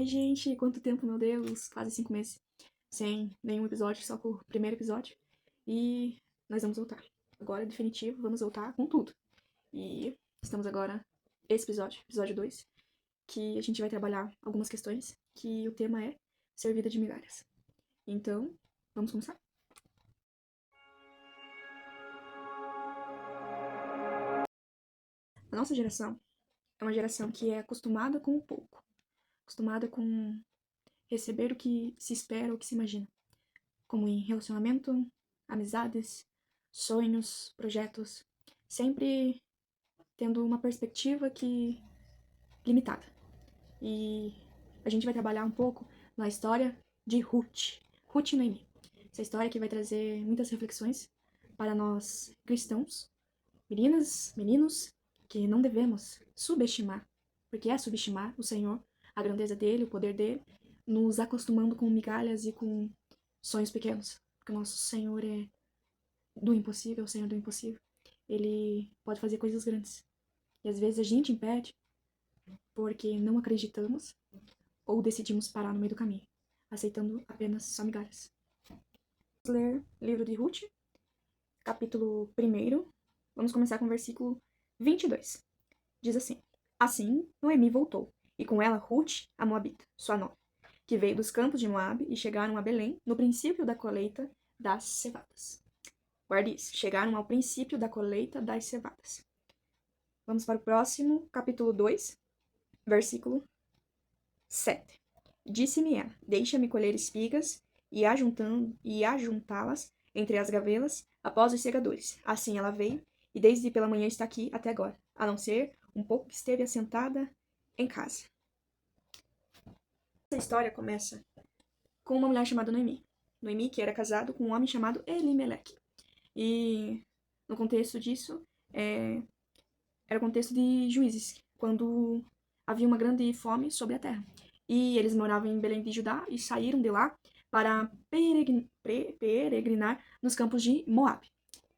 Oi, gente, quanto tempo, meu Deus, quase 5 meses sem nenhum episódio, só com o primeiro episódio. E nós vamos voltar. Agora é definitivo, vamos voltar com tudo. E estamos agora, esse episódio 2, que a gente vai trabalhar algumas questões, que o tema é ser vida de migalhas. Então, vamos começar? A nossa geração é uma geração que é acostumada com o pouco, acostumada com receber o que se espera, o que se imagina, como em relacionamento, amizades, sonhos, projetos, sempre tendo uma perspectiva que limitada. E a gente vai trabalhar um pouco na história de Ruth e Noemi. Essa história que vai trazer muitas reflexões para nós cristãos, meninas, meninos, que não devemos subestimar, porque é subestimar o Senhor, a grandeza dele, o poder dele, nos acostumando com migalhas e com sonhos pequenos, porque o nosso Senhor é do impossível, o Senhor do impossível. Ele pode fazer coisas grandes. E às vezes a gente impede porque não acreditamos ou decidimos parar no meio do caminho, aceitando apenas só migalhas. Vamos ler o livro de Ruth, capítulo 1. Vamos começar com o versículo 22. Diz assim: Assim, Noemi voltou, e com ela Ruth, a Moabita, sua nora, que veio dos campos de Moabe e chegaram a Belém no princípio da colheita das cevadas. Guarde isso, chegaram ao princípio da colheita das cevadas. Vamos para o próximo, capítulo 2, versículo 7. Disse-me ela: Deixa-me colher espigas e ajuntá-las entre as gavelas após os segadores. Assim ela veio, e desde pela manhã está aqui até agora, a não ser um pouco que esteve assentada em casa. Essa história começa com uma mulher chamada Noemi. Noemi, que era casado com um homem chamado Elimeleque. E no contexto disso, era o contexto de Juízes, quando havia uma grande fome sobre a terra. E eles moravam em Belém de Judá e saíram de lá para peregrinar nos campos de Moab.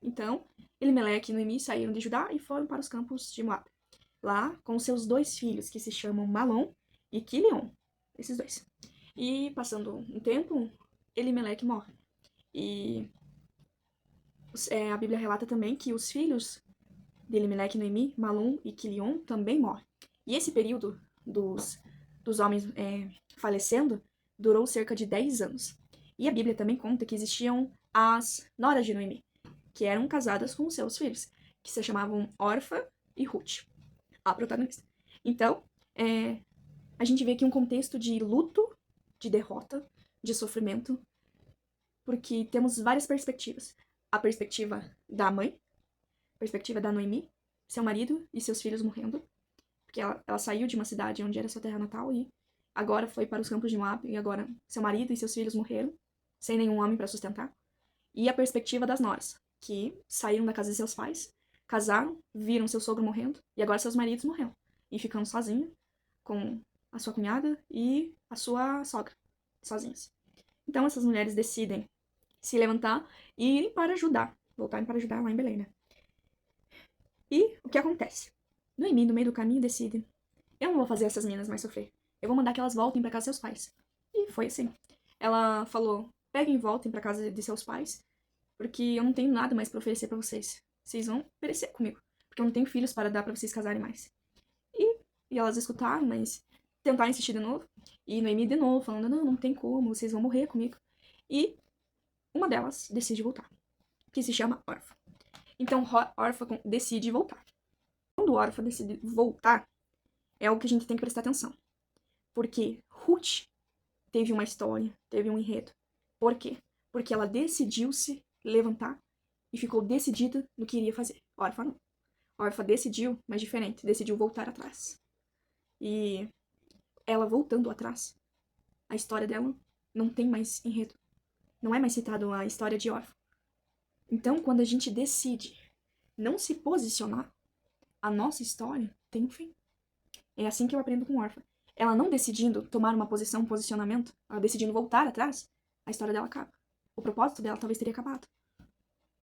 Então, Elimeleque e Noemi saíram de Judá e foram para os campos de Moab. Lá, com seus 2 filhos, que se chamam Malom e Quilion. Esses 2. E, passando um tempo, Elimeleque morre. E a Bíblia relata também que os filhos de Elimeleque, Noemi, Malom e Quilion também morrem. E esse período dos homens falecendo durou cerca de 10 anos. E a Bíblia também conta que existiam as noras de Noemi, que eram casadas com seus filhos, que se chamavam Orfa e Ruth, a protagonista. Então, a gente vê aqui um contexto de luto, de derrota, de sofrimento, porque temos várias perspectivas. A perspectiva da mãe, a perspectiva da Noemi, seu marido e seus filhos morrendo, porque ela saiu de uma cidade onde era sua terra natal e agora foi para os campos de Moab, e agora seu marido e seus filhos morreram, sem nenhum homem para sustentar. E a perspectiva das noras, que saíram da casa de seus pais, casaram, viram seu sogro morrendo, e agora seus maridos morreram, e ficando sozinha com a sua cunhada e a sua sogra, sozinhas. Então essas mulheres decidem se levantar e irem para ajudar, voltarem para ajudar lá em Belém, né? E o que acontece? Noemi, no meio do caminho, decide: eu não vou fazer essas meninas mais sofrer. Eu vou mandar que elas voltem para casa de seus pais. E foi assim. Ela falou: peguem e voltem para casa de seus pais, porque eu não tenho nada mais para oferecer para vocês. Vocês vão perecer comigo, porque eu não tenho filhos para dar para vocês casarem mais. E elas escutaram, mas tentaram insistir de novo. E Noemi de novo, falando: não tem como, vocês vão morrer comigo. E uma delas decide voltar, que se chama Orfa. Então Orfa decide voltar. Quando Orfa decide voltar, é algo que a gente tem que prestar atenção. Porque Ruth teve uma história, teve um enredo. Por quê? Porque ela decidiu se levantar e ficou decidida no que iria fazer. Orfa não. Orfa decidiu, mas diferente, decidiu voltar atrás. E ela voltando atrás, a história dela não tem mais enredo. Não é mais citado a história de Orfa. Então, quando a gente decide não se posicionar, a nossa história tem um fim. É assim que eu aprendo com Orfa. Ela não decidindo tomar uma posição, um posicionamento, ela decidindo voltar atrás, a história dela acaba. O propósito dela talvez teria acabado.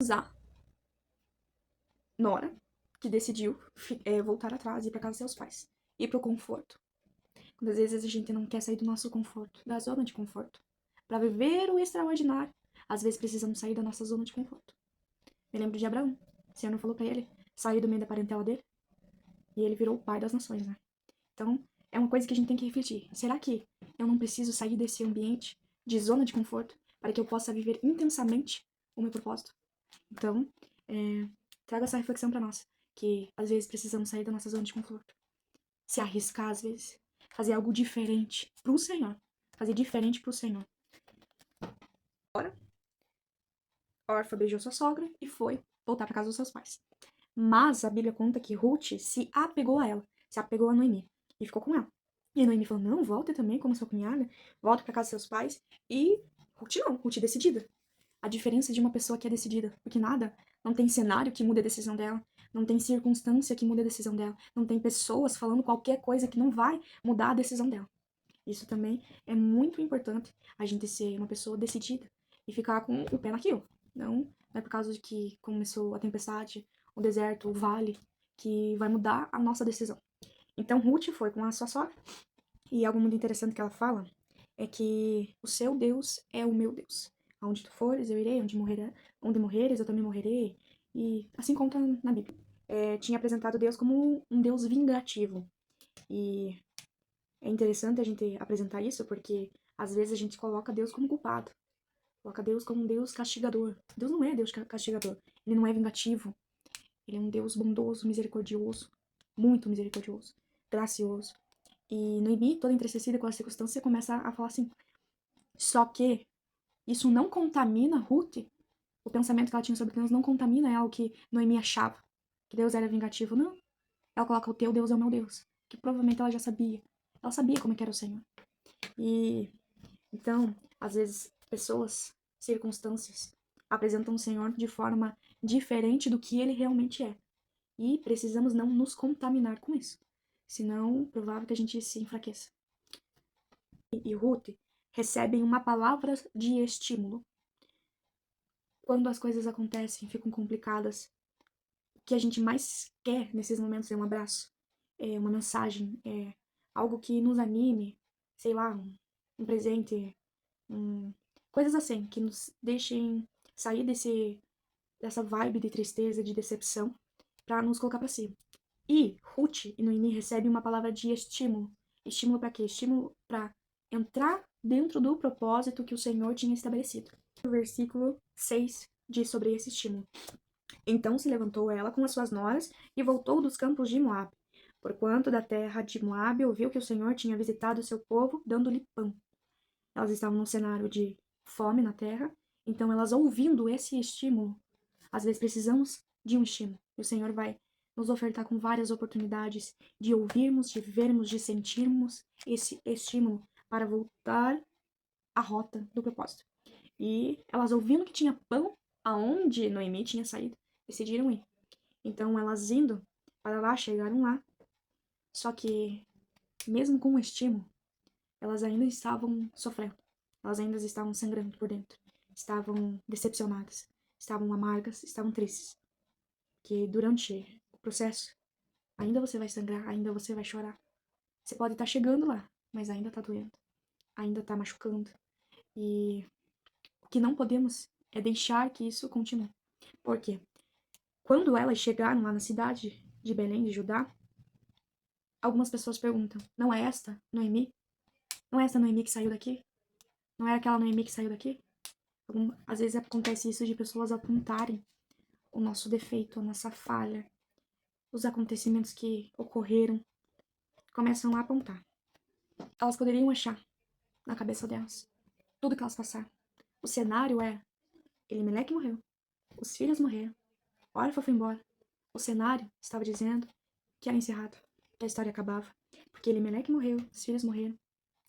Usar Nora, que decidiu voltar atrás e ir para casa dos seus pais. Ir para o conforto. Quando às vezes a gente não quer sair do nosso conforto, da zona de conforto, para viver o extraordinário, às vezes precisamos sair da nossa zona de conforto. Me lembro de Abraão. O Senhor não falou para ele sair do meio da parentela dele? E ele virou o pai das nações, né? Então, é uma coisa que a gente tem que refletir. Será que eu não preciso sair desse ambiente de zona de conforto para que eu possa viver intensamente o meu propósito? Então, traga essa reflexão para nós, que às vezes precisamos sair da nossa zona de conforto, se arriscar às vezes, fazer algo diferente pro Senhor, fazer diferente pro Senhor. Agora, Orfa beijou sua sogra e foi voltar para casa dos seus pais. Mas a Bíblia conta que Ruth se apegou a ela, se apegou a Noemi e ficou com ela. E a Noemi falou: não, volta também como sua cunhada, volta para casa dos seus pais. E Ruth não, Ruth decidida. A diferença de uma pessoa que é decidida, porque nada, não tem cenário que mude a decisão dela, não tem circunstância que mude a decisão dela, não tem pessoas falando qualquer coisa que não vai mudar a decisão dela. Isso também é muito importante, a gente ser uma pessoa decidida e ficar com o pé naquilo. Não é por causa de que começou a tempestade, o deserto, o vale, que vai mudar a nossa decisão. Então Ruth foi com a sua sogra, e algo muito interessante que ela fala é que o seu Deus é o meu Deus. Aonde tu fores, eu irei, onde morreres, eu também morrerei. E assim conta na Bíblia. Tinha apresentado Deus como um Deus vingativo. E é interessante a gente apresentar isso porque às vezes a gente coloca Deus como culpado. Coloca Deus como um Deus castigador. Deus não é Deus castigador. Ele não é vingativo. Ele é um Deus bondoso, misericordioso. Muito misericordioso. Gracioso. E Noemi, toda entristecida com a circunstância, começa a falar assim: só que isso não contamina Ruth. O pensamento que ela tinha sobre Deus não contamina ela o que Noemi achava. Que Deus era vingativo. Não. Ela coloca: o teu Deus é o meu Deus. Que provavelmente ela já sabia. Ela sabia como é que era o Senhor. E então, às vezes, pessoas, circunstâncias, apresentam o Senhor de forma diferente do que ele realmente é. E precisamos não nos contaminar com isso. Senão, é provável que a gente se enfraqueça. E Ruth recebem uma palavra de estímulo. Quando as coisas acontecem, ficam complicadas, o que a gente mais quer nesses momentos é um abraço, é uma mensagem, é algo que nos anime, sei lá, um presente, coisas assim, que nos deixem sair dessa vibe de tristeza, de decepção, para nos colocar para cima. E Ruth e Noemi recebem uma palavra de estímulo. Estímulo para quê? Estímulo para entrar dentro do propósito que o Senhor tinha estabelecido. O versículo 6 diz sobre esse estímulo. Então se levantou ela com as suas noras e voltou dos campos de Moabe, porquanto da terra de Moabe ouviu que o Senhor tinha visitado o seu povo, dando-lhe pão. Elas estavam num cenário de fome na terra, então elas ouvindo esse estímulo, às vezes precisamos de um estímulo. E o Senhor vai nos ofertar com várias oportunidades de ouvirmos, de vermos, de sentirmos esse estímulo para voltar à rota do propósito. E elas ouvindo que tinha pão aonde Noemi tinha saído, decidiram ir. Então elas indo para lá, chegaram lá. Só que, mesmo com o estímulo, elas ainda estavam sofrendo. Elas ainda estavam sangrando por dentro. Estavam decepcionadas. Estavam amargas, estavam tristes. Que durante o processo, ainda você vai sangrar, ainda você vai chorar. Você pode estar chegando lá, mas ainda tá doendo. Ainda tá machucando. E o que não podemos é deixar que isso continue. Por quê? Quando elas chegaram lá na cidade de Belém, de Judá, algumas pessoas perguntam: não é esta Noemi? Não é essa Noemi que saiu daqui? Não é aquela Noemi que saiu daqui? Às vezes acontece isso de pessoas apontarem o nosso defeito, a nossa falha, os acontecimentos que ocorreram, começam a apontar. Elas poderiam achar na cabeça delas tudo que elas passaram. O cenário é: Elimeleque morreu, os filhos morreram, Orfa foi embora. O cenário estava dizendo que era encerrado, que a história acabava, porque Elimeleque morreu, os filhos morreram.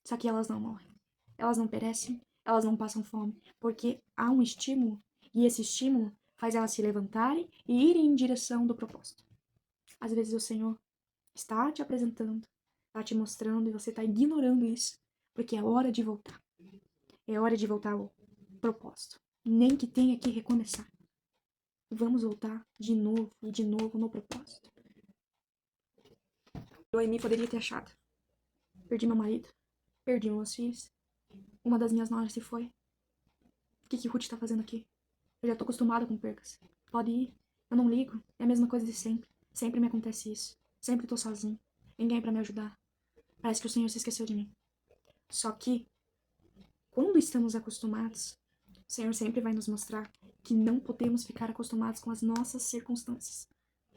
Só que elas não morrem, elas não perecem, elas não passam fome, porque há um estímulo, e esse estímulo faz elas se levantarem e irem em direção do propósito. Às vezes o Senhor está te apresentando, está te mostrando, e você está ignorando isso, porque é hora de voltar. É hora de voltar ao propósito. Nem que tenha que recomeçar. Vamos voltar de novo e de novo no propósito. Noemi poderia ter achado Perdi meu marido. Perdi meus filhos. Uma das minhas noras se foi. O que Ruth tá fazendo aqui? Eu já tô acostumada com percas. Pode ir. Eu não ligo. É a mesma coisa de sempre. Sempre me acontece isso. Sempre tô sozinho. Ninguém pra me ajudar. Parece que o Senhor se esqueceu de mim. Só que, quando estamos acostumados, o Senhor sempre vai nos mostrar que não podemos ficar acostumados com as nossas circunstâncias.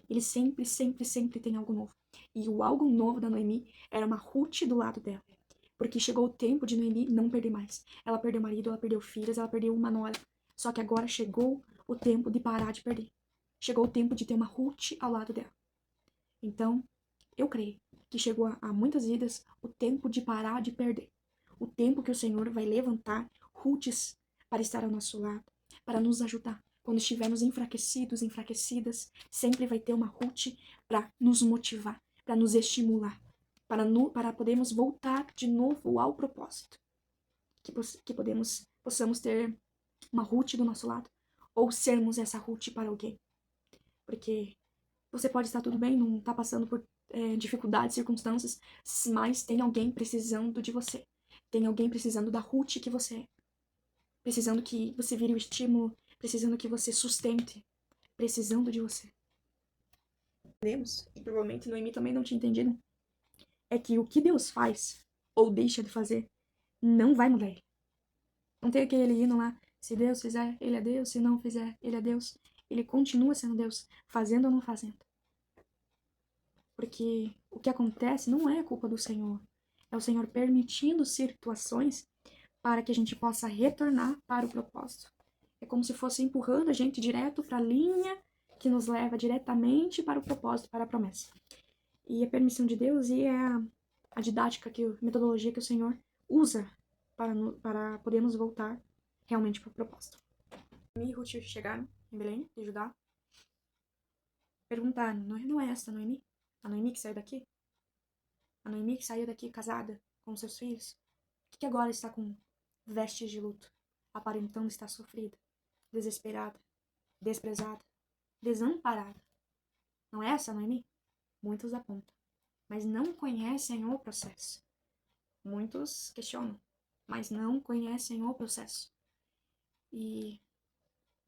Ele sempre, sempre, sempre tem algo novo. E o algo novo da Noemi era uma Ruth do lado dela. Porque chegou o tempo de Noemi não perder mais. Ela perdeu marido, ela perdeu filhas, ela perdeu uma nora. Só que agora chegou o tempo de parar de perder. Chegou o tempo de ter uma Ruth ao lado dela. Então, eu creio que chegou a muitas vidas o tempo de parar de perder. O tempo que o Senhor vai levantar Ruths para estar ao nosso lado, para nos ajudar. Quando estivermos enfraquecidos, enfraquecidas, sempre vai ter uma Ruth para nos motivar, para nos estimular, para podermos voltar de novo ao propósito. Que possamos ter uma Ruth do nosso lado, ou sermos essa Ruth para alguém. Porque você pode estar tudo bem, não está passando por dificuldades, circunstâncias, mas tem alguém precisando de você. Tem alguém precisando da Ruth que você é. Precisando que você vire o estímulo, precisando que você sustente, precisando de você. Entendemos? E provavelmente Noemi também não tinha entendido. É que o que Deus faz, ou deixa de fazer, não vai mudar ele. Não tem aquele hino lá, se Deus fizer, ele é Deus, se não fizer, ele é Deus. Ele continua sendo Deus, fazendo ou não fazendo. Porque o que acontece não é culpa do Senhor. É o Senhor permitindo situações para que a gente possa retornar para o propósito. É como se fosse empurrando a gente direto para a linha que nos leva diretamente para o propósito, para a promessa. E a permissão de Deus e é a didática, a metodologia que o Senhor usa para podermos voltar realmente para o propósito. Noemi e Ruth chegaram em Belém, de Judá. Perguntaram, não é essa a Noemi? A Noemi que saiu daqui? A Noemi que saiu daqui casada com seus filhos? Que agora está com vestes de luto, aparentando estar sofrida, desesperada, desprezada, desamparada. Não é essa, Noemi? Muitos apontam, mas não conhecem o processo. Muitos questionam, mas não conhecem o processo. E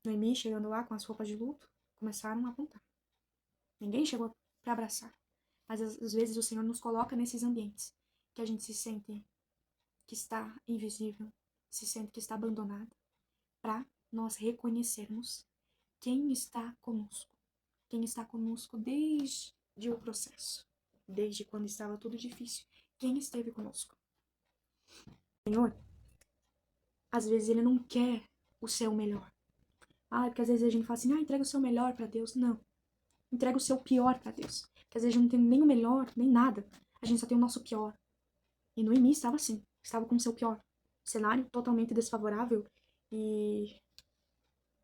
Noemi, chegando lá com as roupas de luto, começaram a apontar. Ninguém chegou para abraçar, mas às vezes o Senhor nos coloca nesses ambientes que a gente se sente que está invisível, se sente que está abandonado, para nós reconhecermos quem está conosco. Quem está conosco desde o processo, desde quando estava tudo difícil. Quem esteve conosco? O Senhor, às vezes, Ele não quer o seu melhor. Porque às vezes a gente fala assim, entrega o seu melhor para Deus. Não. Entrega o seu pior para Deus. Porque às vezes a gente não tem nem o melhor, nem nada. A gente só tem o nosso pior. E Noemi estava assim. Estava com o seu pior. Cenário totalmente desfavorável e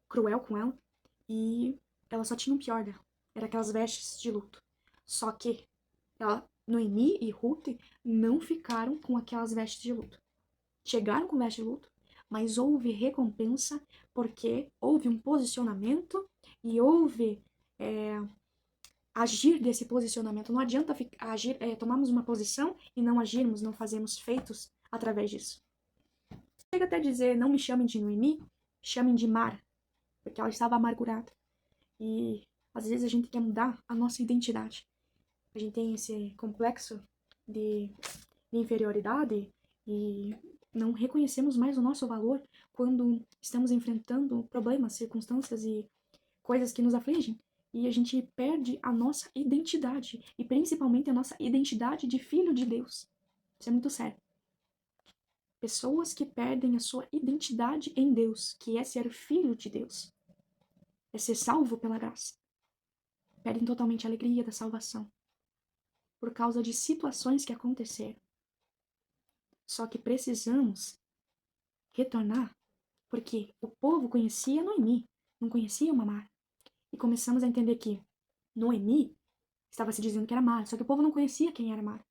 cruel com ela. E ela só tinha o pior dela. Era aquelas vestes de luto. Só que Noemi e Ruth não ficaram com aquelas vestes de luto. Chegaram com vestes de luto, mas houve recompensa porque houve um posicionamento e houve agir desse posicionamento. Não adianta agir, tomarmos uma posição e não agirmos, não fazermos feitos através disso. Chega até a dizer, não me chamem de Noemi, chamem de Mara, porque ela estava amargurada. E às vezes a gente quer mudar a nossa identidade. A gente tem esse complexo de inferioridade e não reconhecemos mais o nosso valor quando estamos enfrentando problemas, circunstâncias e coisas que nos afligem. E a gente perde a nossa identidade, e principalmente a nossa identidade de filho de Deus. Isso é muito sério. Pessoas que perdem a sua identidade em Deus, que é ser filho de Deus, é ser salvo pela graça, perdem totalmente a alegria da salvação por causa de situações que aconteceram. Só que precisamos retornar, porque o povo conhecia Noemi, não conhecia uma Mara. E começamos a entender que Noemi estava se dizendo que era Mara, só que o povo não conhecia quem era Mara.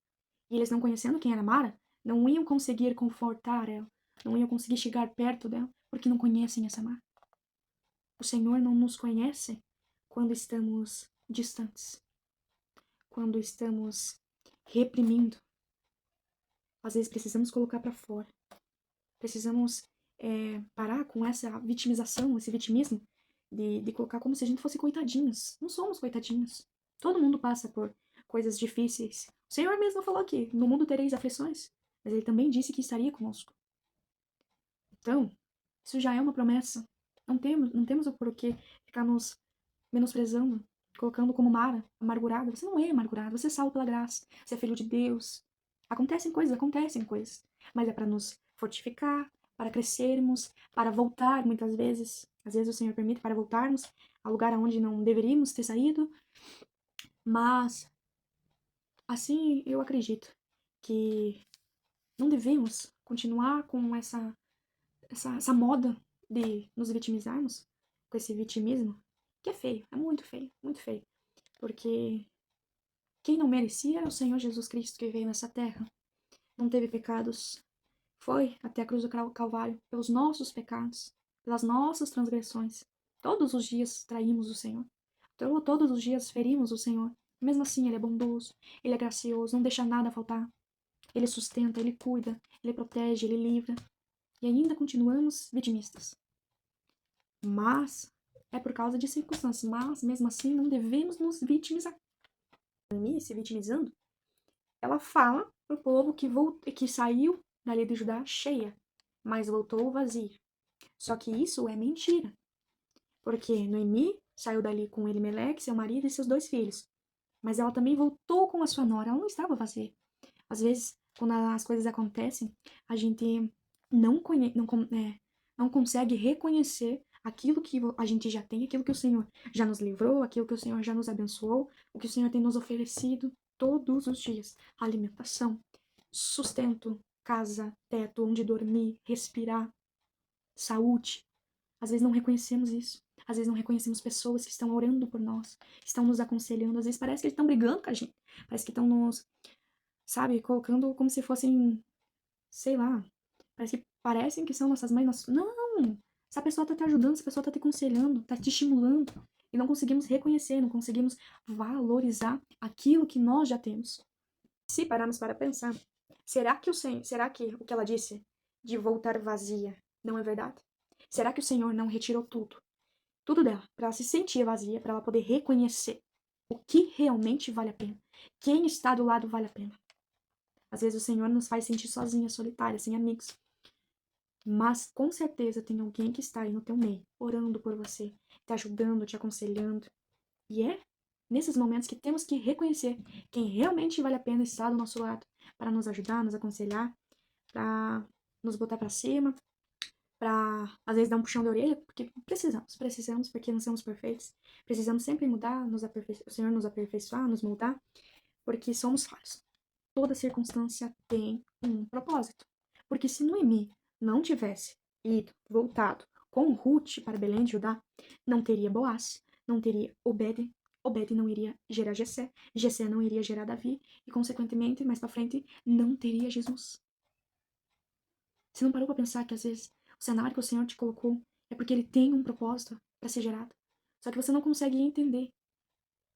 E eles não conhecendo quem era Mara, não iam conseguir confortar ela, não iam conseguir chegar perto dela, porque não conhecem essa Mara. O Senhor não nos conhece quando estamos distantes, quando estamos reprimindo, Às vezes precisamos colocar para fora. Precisamos parar com essa vitimização, esse vitimismo, de colocar como se a gente fosse coitadinhos. Não somos coitadinhos. Todo mundo passa por coisas difíceis. O Senhor mesmo falou que no mundo tereis aflições, mas Ele também disse que estaria conosco. Então, isso já é uma promessa. Não temos o porquê ficar nos menosprezando, colocando como Mara, amargurada. Você não é amargurada, você é salvo pela graça. Você é filho de Deus. Acontecem coisas. Mas é para nos fortificar, para crescermos, para voltar muitas vezes. Às vezes o Senhor permite para voltarmos ao lugar onde não deveríamos ter saído. Mas, assim, eu acredito que não devemos continuar com essa moda de nos vitimizarmos, com esse vitimismo, que é feio, é muito feio, muito feio. Porque quem não merecia era o Senhor Jesus Cristo que veio nessa terra. Não teve pecados. Foi até a cruz do Calvário pelos nossos pecados, pelas nossas transgressões. Todos os dias traímos o Senhor. Todos os dias ferimos o Senhor. Mesmo assim, Ele é bondoso, Ele é gracioso, não deixa nada faltar. Ele sustenta, Ele cuida, Ele protege, Ele livra. E ainda continuamos vitimistas. Mas é por causa de circunstâncias. Mas, mesmo assim, não devemos nos vitimizar. Se vitimizando, ela fala pro povo que saiu dali de Judá cheia, mas voltou vazia. Só que isso é mentira. Porque Noemi saiu dali com Elimeleque, seu marido e seus 2 filhos. Mas ela também voltou com a sua nora. Ela não estava vazia. Às vezes, quando as coisas acontecem, a gente não consegue reconhecer aquilo que a gente já tem, aquilo que o Senhor já nos livrou, aquilo que o Senhor já nos abençoou, o que o Senhor tem nos oferecido todos os dias. Alimentação, sustento, casa, teto, onde dormir, respirar, saúde. Às vezes não reconhecemos isso. Às vezes não reconhecemos pessoas que estão orando por nós, que estão nos aconselhando. Às vezes parece que eles estão brigando com a gente. Parece que estão nos, sabe, colocando como se fossem, sei lá, parecem que são nossas mães. Não! Essa pessoa tá te ajudando, essa pessoa tá te aconselhando, tá te estimulando. E não conseguimos reconhecer, não conseguimos valorizar aquilo que nós já temos. Se pararmos para pensar, será que o que ela disse de voltar vazia não é verdade? Será que o Senhor não retirou tudo dela, para ela se sentir vazia, para ela poder reconhecer o que realmente vale a pena? Quem está do lado vale a pena? Às vezes o Senhor nos faz sentir sozinha, solitária, sem amigos. Mas com certeza tem alguém que está aí no teu meio, orando por você, te ajudando, te aconselhando. E é nesses momentos que temos que reconhecer quem realmente vale a pena estar do nosso lado, para nos ajudar, nos aconselhar, para nos botar para cima, para às vezes dar um puxão de orelha, porque precisamos, porque não somos perfeitos. Precisamos sempre mudar, o Senhor nos aperfeiçoar, nos moldar, porque somos falhos. Toda circunstância tem um propósito. Porque se Noemi não tivesse voltado com Ruth para Belém de Judá, não teria Boaz, não teria Obed, Obed não iria gerar Jessé, Jessé não iria gerar Davi, e consequentemente, mais para frente, não teria Jesus. Você não parou para pensar que às vezes o cenário que o Senhor te colocou é porque ele tem um propósito para ser gerado? Só que você não consegue entender,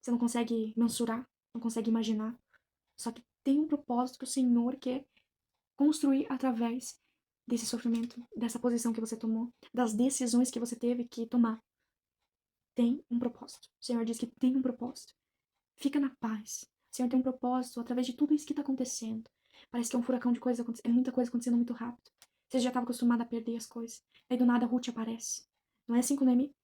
você não consegue mensurar, não consegue imaginar. Só que tem um propósito que o Senhor quer construir através desse sofrimento, dessa posição que você tomou, das decisões que você teve que tomar. Tem um propósito. O Senhor diz que tem um propósito. Fica na paz. O Senhor tem um propósito através de tudo isso que está acontecendo. Parece que é um furacão de coisas acontecendo. É muita coisa acontecendo muito rápido. Você já estava acostumado a perder as coisas. Aí do nada a Ruth aparece. Não é assim com Noemi?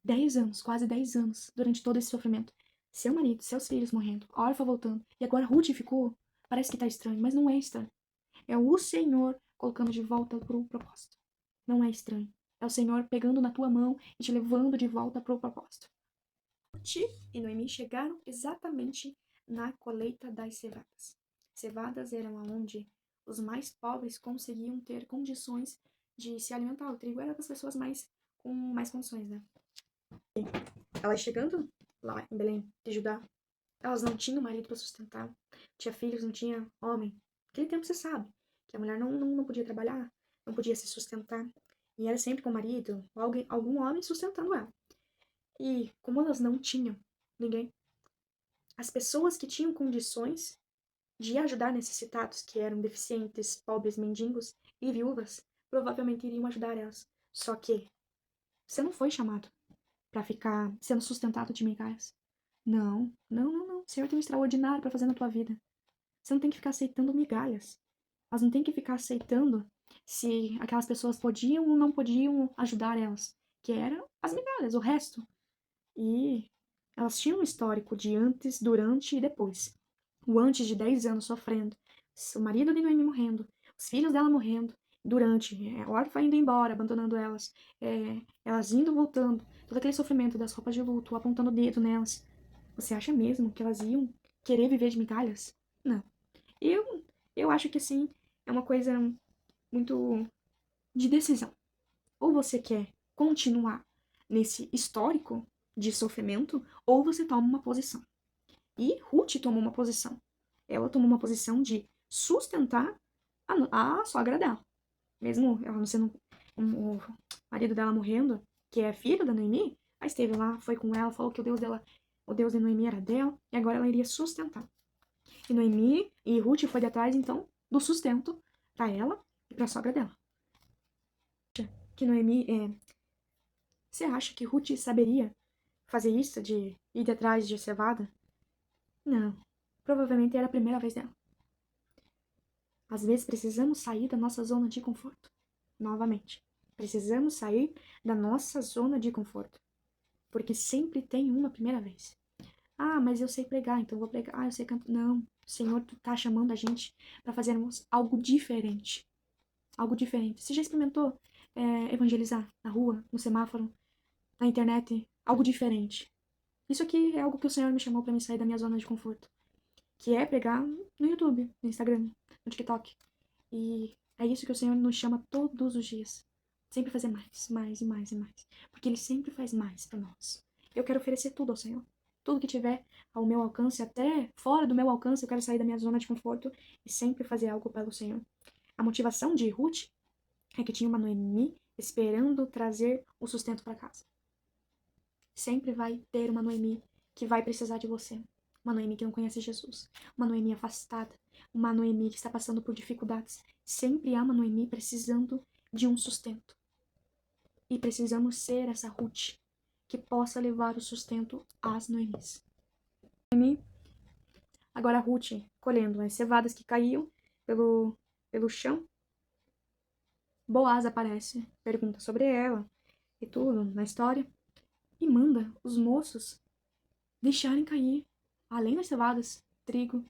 10 anos, quase 10 anos, durante todo esse sofrimento. Seu marido, seus filhos morrendo, a órfã voltando. E agora Ruth ficou. Parece que tá estranho, mas não é estranho. É o Senhor colocando de volta pro propósito. Não é estranho. É o Senhor pegando na tua mão e te levando de volta pro propósito. Ruth e Noemi chegaram exatamente na colheita das cevadas. Cevadas eram onde os mais pobres conseguiam ter condições de se alimentar. O trigo era das pessoas com mais condições, né? Elas chegando lá em Belém de Judá, elas não tinham marido para sustentar, tinha filhos, não tinha homem. Naquele tempo você sabe que a mulher não podia trabalhar, não podia se sustentar, e era sempre com o marido, ou algum homem sustentando ela. E como elas não tinham ninguém, as pessoas que tinham condições de ajudar necessitados, que eram deficientes, pobres, mendigos e viúvas, provavelmente iriam ajudar elas. Só que você não foi chamado para ficar sendo sustentado de migalhas. Não, não, não, não. O Senhor tem um extraordinário para fazer na tua vida. Você não tem que ficar aceitando migalhas. Elas não tem que ficar aceitando se aquelas pessoas podiam ou não podiam ajudar elas, que eram as migalhas, o resto. E elas tinham um histórico de antes, durante e depois. O antes de 10 anos sofrendo, o marido de Noemi morrendo, os filhos dela morrendo, durante, a órfã indo embora, abandonando elas, elas indo, voltando, todo aquele sofrimento das roupas de luto, apontando o dedo nelas. Você acha mesmo que elas iam querer viver de migalhas? Não. Eu acho que assim, é uma coisa muito de decisão. Ou você quer continuar nesse histórico de sofrimento, ou você toma uma posição. E Ruth tomou uma posição. Ela tomou uma posição de sustentar a sogra dela. Mesmo ela não sendo o marido dela morrendo, que é filho da Noemi, mas esteve lá, foi com ela, falou que o Deus dela, o Deus de Noemi era dela, e agora ela iria sustentar. E Noemi e Ruth foi de atrás, então, do sustento para ela e para a sogra dela. Que Noemi, você acha que Ruth saberia fazer isso, de ir de atrás de cevada? Não. Provavelmente era a primeira vez dela. Às vezes precisamos sair da nossa zona de conforto. Novamente. Precisamos sair da nossa zona de conforto. Porque sempre tem uma primeira vez. Ah, mas eu sei pregar, então eu vou pregar. Ah, eu sei cantar. Não. O Senhor tá chamando a gente para fazermos algo diferente. Algo diferente. Você já experimentou evangelizar na rua, no semáforo, na internet? Algo diferente. Isso aqui é algo que o Senhor me chamou para me sair da minha zona de conforto. Que é pregar no YouTube, no Instagram, no TikTok. E é isso que o Senhor nos chama todos os dias. Sempre fazer mais, mais e mais e mais. Porque Ele sempre faz mais para nós. Eu quero oferecer tudo ao Senhor. Tudo que tiver ao meu alcance, até fora do meu alcance, eu quero sair da minha zona de conforto e sempre fazer algo pelo Senhor. A motivação de Ruth é que tinha uma Noemi esperando trazer o sustento para casa. Sempre vai ter uma Noemi que vai precisar de você. Uma Noemi que não conhece Jesus. Uma Noemi afastada. Uma Noemi que está passando por dificuldades. Sempre há uma Noemi precisando de um sustento. E precisamos ser essa Ruth que possa levar o sustento às Noemis. Noemi, agora Ruth colhendo as cevadas que caíam pelo chão. Boaz aparece, pergunta sobre ela e tudo na história. E manda os moços deixarem cair, além das cevadas, trigo.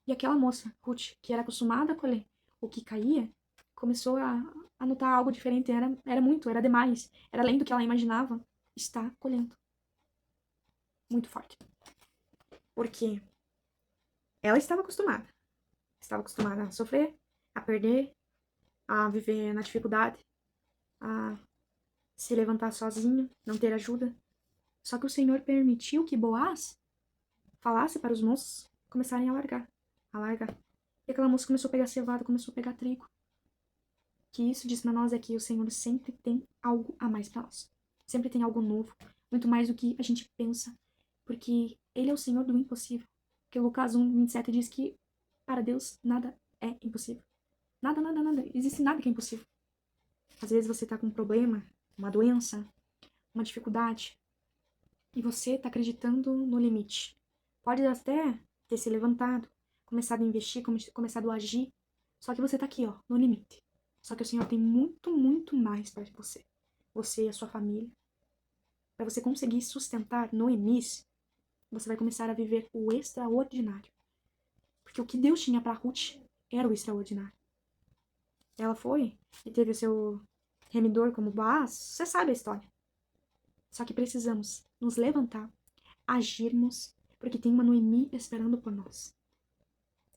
E aquela moça, Ruth, que era acostumada a colher o que caía, começou a notar algo diferente. Era muito, era demais. Era além do que ela imaginava. Está colhendo. Muito forte. Porque ela estava acostumada. Estava acostumada a sofrer, a perder, a viver na dificuldade, a se levantar sozinha, não ter ajuda. Só que o Senhor permitiu que Boaz falasse para os moços começarem a largar. A largar. E aquela moça começou a pegar cevada, começou a pegar trigo. Que isso diz para nós é que o Senhor sempre tem algo a mais para nós. Sempre tem algo novo, muito mais do que a gente pensa, porque Ele é o Senhor do impossível. Porque Lucas 1:27 diz que para Deus nada é impossível. Nada, nada, nada. Existe nada que é impossível. Às vezes você tá com um problema, uma doença, uma dificuldade, e você tá acreditando no limite. Pode até ter se levantado, começado a investir, começado a agir, só que você tá aqui, ó, no limite. Só que o Senhor tem muito, muito mais para você. Você e a sua família. Para você conseguir sustentar Noemis, você vai começar a viver o extraordinário. Porque o que Deus tinha para Ruth era o extraordinário. Ela foi e teve o seu remidor como Boaz. Você sabe a história. Só que precisamos nos levantar, agirmos, porque tem uma Noemi esperando por nós.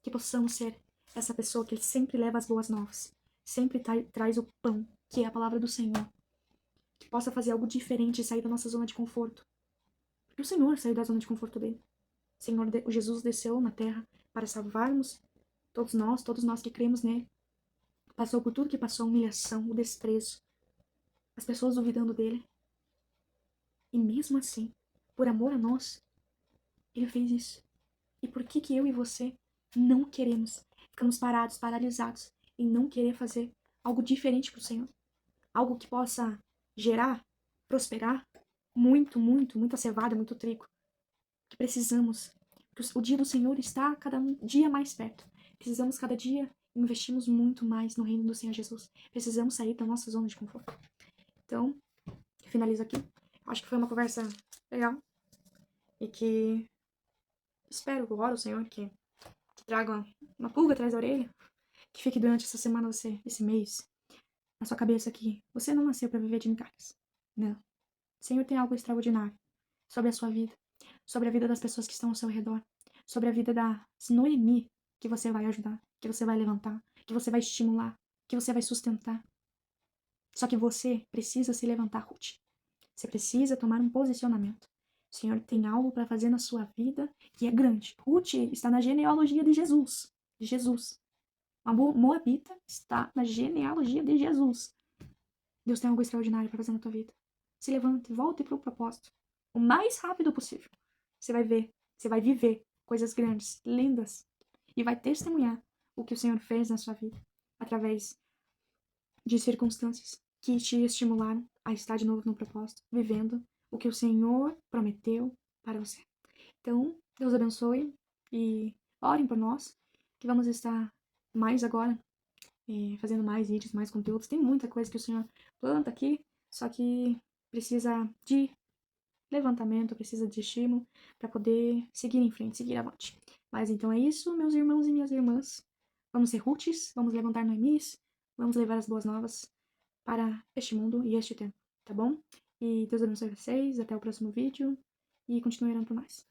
Que possamos ser essa pessoa que sempre leva as boas novas, sempre traz o pão, que é a palavra do Senhor. Que possa fazer algo diferente e sair da nossa zona de conforto. Porque o Senhor saiu da zona de conforto dele. O Jesus desceu na terra para salvarmos todos nós que cremos nele. Passou por tudo que passou, a humilhação, o desprezo, as pessoas duvidando dele. E mesmo assim, por amor a nós, ele fez isso. E por que eu e você não queremos, ficamos parados, paralisados em não querer fazer algo diferente para o Senhor. Algo que possa gerar, prosperar, muita cevada, muito trigo. Que precisamos. Que o dia do Senhor está cada dia mais perto. Precisamos cada dia investirmos muito mais no reino do Senhor Jesus. Precisamos sair da nossa zona de conforto. Então, finalizo aqui. Acho que foi uma conversa legal. E que espero, oro ao Senhor que traga uma pulga atrás da orelha. Que fique durante essa semana, esse mês, na sua cabeça que você não nasceu para viver de migalhas. Não. O Senhor tem algo extraordinário sobre a sua vida, sobre a vida das pessoas que estão ao seu redor, sobre a vida da Noemi, que você vai ajudar, que você vai levantar, que você vai estimular, que você vai sustentar. Só que você precisa se levantar, Ruth. Você precisa tomar um posicionamento. O Senhor tem algo para fazer na sua vida que é grande. Ruth está na genealogia de Jesus. De Jesus. A Moabita está na genealogia de Jesus. Deus tem algo extraordinário para fazer na tua vida. Se levante, volte para o propósito. O mais rápido possível. Você vai ver, você vai viver coisas grandes, lindas. E vai testemunhar o que o Senhor fez na sua vida. Através de circunstâncias que te estimularam a estar de novo no propósito. Vivendo o que o Senhor prometeu para você. Então, Deus abençoe. E orem por nós. Que vamos estar mais agora fazendo mais vídeos, mais conteúdos. Tem muita coisa que o Senhor planta aqui, só que precisa de levantamento, precisa de estímulo para poder seguir em frente, seguir avante. Mas então é isso, meus irmãos e minhas irmãs. Vamos ser Rutes, vamos levantar Noemis, vamos levar as boas novas para este mundo e este tempo, tá bom? E Deus abençoe vocês, até o próximo vídeo e continue orando por nós.